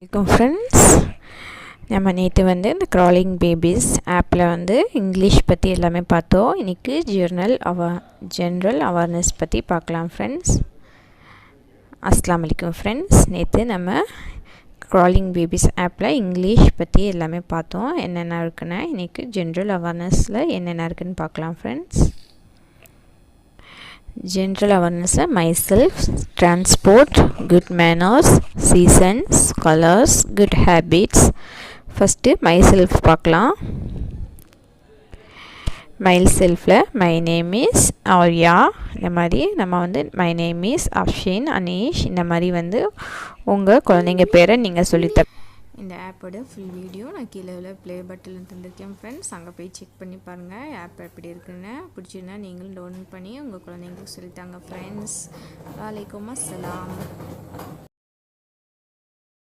வணக்கம் ஃப்ரெண்ட்ஸ், நம்ம நேற்று இந்த க்ராலிங் பேபிஸ் ஆப்பில் இங்கிலீஷ் பற்றி எல்லாமே பார்த்தோம். இன்றைக்கி ஜென்ரல் அவேர்னஸ் பற்றி பார்க்கலாம் ஃப்ரெண்ட்ஸ். அஸ்ஸலாமு அலைக்கும் ஃப்ரெண்ட்ஸ். நேற்று நம்ம க்ராலிங் பேபிஸ் ஆப்பில் இங்கிலீஷ் பற்றி எல்லாமே பார்த்தோம். என்னென்ன இருக்குன்னா இன்றைக்கி ஜென்ரல் அவேர்னஸில் என்னென்ன இருக்குதுன்னு பார்க்கலாம் friends. General awareness, myself, transport, good manners, seasons, colors, good habits. First myself பார்க்கலாம். myselfல my name is Arya. இந்த மாதிரி நம்ம my name is Afshin, Anish. இந்த மாதிரி உங்கள் குழந்தைங்க பேரை நீங்கள் சொல்லித்தர. இந்த ஆப்போட ஃபுல் வீடியோ நான் கீழே உள்ள ப்ளே பட்டனில் தந்திருக்கேன் ஃப்ரெண்ட்ஸ். அங்கே போய் செக் பண்ணி பாருங்கள் ஆப் எப்படி இருக்குன்னு. பிடிச்சிருந்தா நீங்களும் டவுன்லோட் பண்ணி உங்கள் குழந்தைங்களுக்கு சொல்லித்தாங்க ஃப்ரெண்ட்ஸ். வலைக்கும் அஸ்ஸலாம்.